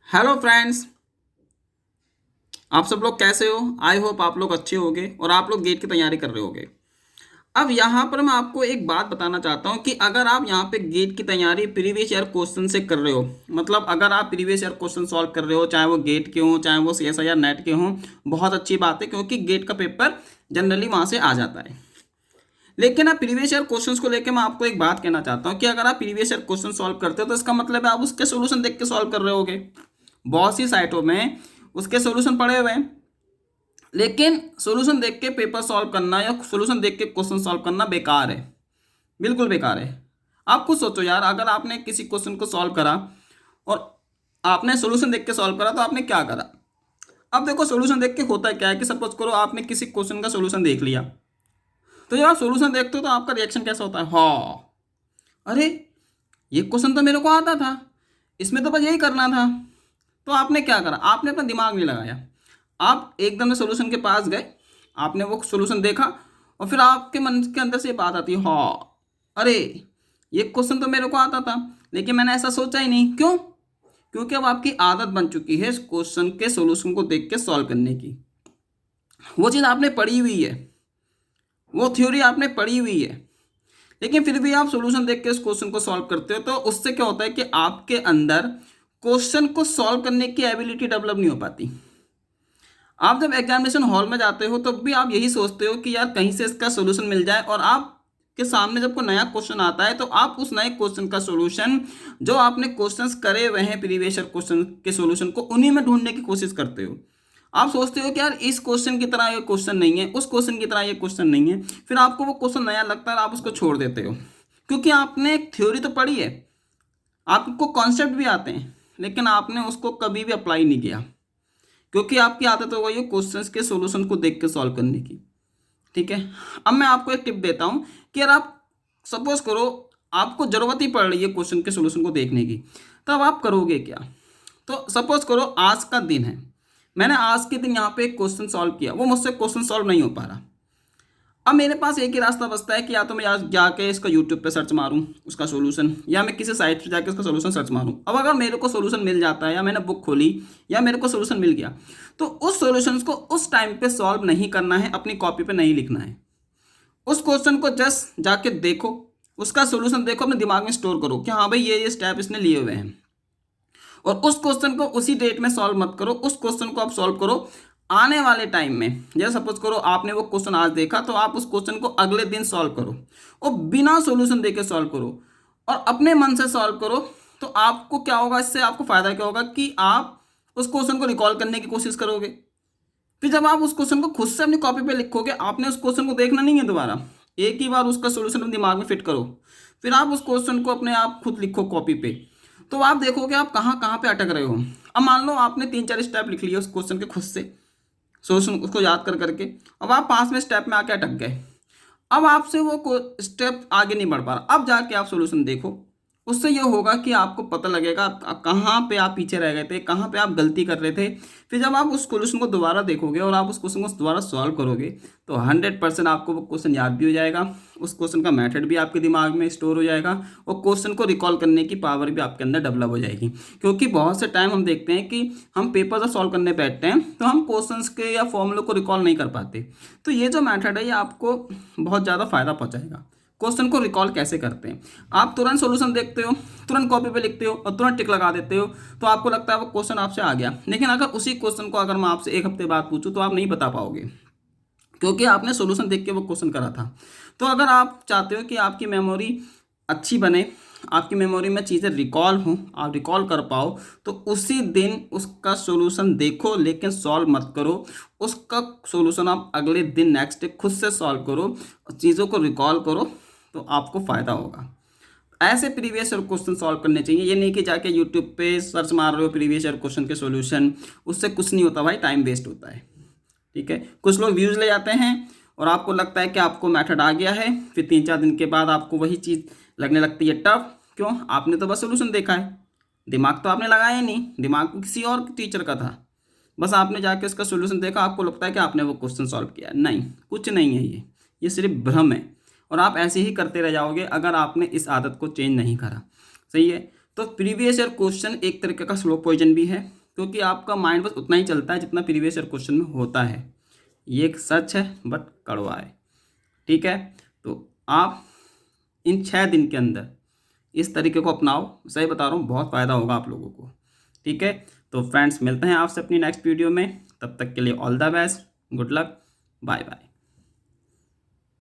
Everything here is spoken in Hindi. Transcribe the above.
Hello friends. आप सब लोग कैसे हो? आई होप आप लोग अच्छे होंगे और आप लोग गेट की तैयारी कर रहे होंगे। अब यहाँ पर मैं आपको एक बात बताना चाहता हूँ कि अगर आप यहाँ पे गेट की तैयारी प्रीवियस ईयर क्वेश्चन से कर रहे हो, मतलब अगर आप प्रीवियस ईयर क्वेश्चन सॉल्व कर रहे हो, चाहे वो गेट के हों चाहे वो CSIR नेट के हों, बहुत अच्छी बात है क्योंकि गेट का पेपर जनरली वहाँ से आ जाता है। लेकिन आप प्रीवियस ईयर क्वेश्चंस को लेकर मैं आपको एक बात कहना चाहता हूँ कि अगर आप प्रीवियस ईयर क्वेश्चन सॉल्व करते हो तो इसका मतलब है आप उसके सोल्यूशन देख के सॉल्व कर रहे होगे। बहुत सी साइटों में उसके सोल्यूशन पड़े हुए हैं, लेकिन सोल्यूशन देख के पेपर सॉल्व करना या सोल्यूशन देख के क्वेश्चन सॉल्व करना बेकार है, बिल्कुल बेकार है। आप खुद सोचो यार, अगर आपने किसी क्वेश्चन को सॉल्व करा और आपने सोल्यूशन देख के सॉल्व करा तो आपने क्या करा? अब देखो, सोल्यूशन देख के होता क्या है कि सपोज करो आपने किसी क्वेश्चन का सोल्यूशन देख लिया, तो जब आप सोल्यूशन देखते हो तो आपका रिएक्शन कैसा होता है? हाँ, अरे ये क्वेश्चन तो मेरे को आता था, इसमें तो बस यही करना था। तो आपने क्या करा? आपने अपना दिमाग नहीं लगाया, आप एकदम से सोल्यूशन के पास गए, आपने वो सोल्यूशन देखा और फिर आपके मन के अंदर से ये बात आती है, हाँ अरे ये क्वेश्चन तो मेरे को आता था लेकिन मैंने ऐसा सोचा ही नहीं। क्यों? क्योंकि अब आपकी आदत बन चुकी है इस क्वेश्चन के सोल्यूशन को देख के सॉल्व करने की। वो चीज़ आपने पढ़ी हुई है, वो थ्योरी आपने पढ़ी हुई है, लेकिन फिर भी आप सॉल्यूशन देख के उस क्वेश्चन को सॉल्व करते हो। तो उससे क्या होता है कि आपके अंदर क्वेश्चन को सॉल्व करने की एबिलिटी डेवलप नहीं हो पाती। आप जब एग्जामिनेशन हॉल में जाते हो तब भी आप यही सोचते हो कि यार कहीं से इसका सॉल्यूशन मिल जाए, और आप के सामने जब कोई नया क्वेश्चन आता है तो आप उस नए क्वेश्चन का सॉल्यूशन, जो आपने क्वेश्चंस करे हुए हैं प्रीवियस ईयर क्वेश्चन के सॉल्यूशन को, उन्हीं में ढूंढने की कोशिश करते हो। आप सोचते हो कि यार इस क्वेश्चन की तरह ये क्वेश्चन नहीं है, उस क्वेश्चन की तरह ये क्वेश्चन नहीं है, फिर आपको वो क्वेश्चन नया लगता है और आप उसको छोड़ देते हो, क्योंकि आपने एक थ्योरी तो पढ़ी है, आपको कॉन्सेप्ट भी आते हैं, लेकिन आपने उसको कभी भी अप्लाई नहीं किया, क्योंकि आपकी आदत हो गई है क्वेश्चंस के सॉल्यूशन को देख के सॉल्व करने की। ठीक है, अब मैं आपको एक टिप देता हूँ कि यार आप सपोज करो आपको ज़रूरत ही पड़ रही है क्वेश्चन के सॉल्यूशन को देखने की, तब आप करोगे क्या? तो सपोज करो आज का दिन है, मैंने आज के दिन यहाँ पे एक क्वेश्चन सॉल्व किया, वो मुझसे क्वेश्चन सॉल्व नहीं हो पा रहा। अब मेरे पास एक ही रास्ता बचता है कि या तो मैं आज जाके इसका यूट्यूब पे सर्च मारूं उसका सोल्यूशन, या मैं किसी साइट पे जाके उसका सोल्यूशन सर्च मारूं। अब अगर मेरे को सोल्यूशन मिल जाता है, या मैंने बुक खोली या मेरे को सोल्यूशन मिल गया, तो उस सोल्यूशन को उस टाइम पे सॉल्व नहीं करना है, अपनी कॉपी पे नहीं लिखना है। उस क्वेश्चन को जस्ट जाके देखो, उसका सोल्यूशन देखो, अपने दिमाग में स्टोर करो कि हाँ भाई ये स्टेप इसने लिए हुए हैं, और उस क्वेश्चन को उसी डेट में सॉल्व मत करो, उस क्वेश्चन को आप सॉल्व करो आने वाले टाइम में। जैसे सपोज करो आपने वो क्वेश्चन आज देखा, तो आप उस क्वेश्चन को अगले दिन सॉल्व करो और बिना सॉल्यूशन देके सॉल्व करो और अपने मन से सॉल्व करो। तो आपको क्या होगा, इससे आपको फायदा क्या होगा कि आप उस क्वेश्चन को रिकॉल करने की कोशिश करोगे। फिर जब आप उस क्वेश्चन को खुद से अपनी कॉपी पे लिखोगे, आपने उस क्वेश्चन को देखना नहीं है दोबारा, एक ही बार उसका सोल्यूशन अपने दिमाग में फिट करो, फिर आप उस क्वेश्चन को अपने आप खुद लिखो कॉपी पे, तो आप देखोगे आप कहाँ कहाँ पे अटक रहे हो। अब मान लो आपने 3-4 स्टेप लिख लिए उस क्वेश्चन के खुद से, सोल्यूशन उसको याद कर करके, अब आप 5वें स्टेप में आके अटक गए। अब आपसे वो स्टेप आगे नहीं बढ़ पा रहा, अब जाके आप सॉल्यूशन देखो। उससे ये होगा कि आपको पता लगेगा कहाँ पे आप पीछे रह गए थे, कहाँ पे आप गलती कर रहे थे। फिर जब आप उस सॉल्यूशन को दोबारा देखोगे और आप उस क्वेश्चन को दोबारा सॉल्व करोगे, तो 100% आपको वो क्वेश्चन याद भी हो जाएगा, उस क्वेश्चन का मेथड भी आपके दिमाग में स्टोर हो जाएगा, और क्वेश्चन को रिकॉल करने की पावर भी आपके अंदर डेवलप हो जाएगी। क्योंकि बहुत से टाइम हम देखते हैं कि हम पेपर जब सॉल्व करने बैठते हैं तो हम क्वेश्चंस के या फॉर्मूले को रिकॉल नहीं कर पाते। तो ये जो मेथड है ये आपको बहुत ज़्यादा फायदा पहुंचाएगा। क्वेश्चन को रिकॉल कैसे करते हैं? आप तुरंत सॉल्यूशन देखते हो, तुरंत कॉपी पे लिखते हो और तुरंत टिक लगा देते हो, तो आपको लगता है वो क्वेश्चन आपसे आ गया। लेकिन अगर उसी क्वेश्चन को अगर मैं आपसे एक हफ्ते बाद पूछूं तो आप नहीं बता पाओगे, क्योंकि आपने सॉल्यूशन देख के वो क्वेश्चन करा था। तो अगर आप चाहते हो कि आपकी मेमोरी अच्छी बने, आपकी मेमोरी में चीज़ें रिकॉल हों, आप रिकॉल कर पाओ, तो उसी दिन उसका सॉल्यूशन देखो, लेकिन सॉल्व मत करो। उसका सॉल्यूशन आप अगले दिन नेक्स्ट डे खुद से सॉल्व करो, चीज़ों को रिकॉल करो, तो आपको फ़ायदा होगा। ऐसे प्रीवियस ईयर क्वेश्चन सॉल्व करने चाहिए, ये नहीं कि जाके यूट्यूब पे सर्च मार रहे हो प्रीवियस ईयर क्वेश्चन के सॉल्यूशन, उससे कुछ नहीं होता भाई, टाइम वेस्ट होता है। ठीक है, कुछ लोग व्यूज़ ले जाते हैं और आपको लगता है कि आपको मेथड आ गया है, फिर 3-4 दिन के बाद आपको वही चीज़ लगने लगती है टफ। क्यों? आपने तो बस सोल्यूशन देखा है, दिमाग तो आपने लगाया ही नहीं, दिमाग को किसी और टीचर का था, बस आपने जाके उसका सोल्यूशन देखा, आपको लगता है कि आपने वो क्वेश्चन सॉल्व किया। नहीं, कुछ नहीं है ये सिर्फ भ्रम है, और आप ऐसे ही करते रह जाओगे अगर आपने इस आदत को चेंज नहीं करा। सही है, तो प्रीवियस ईयर क्वेश्चन एक तरीके का स्लो पॉइजन भी है, क्योंकि आपका माइंड बस उतना ही चलता है जितना प्रीवियस ईयर क्वेश्चन में होता है। ये एक सच है बट कड़वा है। ठीक है, तो आप इन 6 दिन के अंदर इस तरीके को अपनाओ, सही बता रहा हूँ, बहुत फ़ायदा होगा आप लोगों को। ठीक है, तो फ्रेंड्स मिलते हैं आपसे अपनी नेक्स्ट वीडियो में, तब तक के लिए all the best, good luck, bye bye.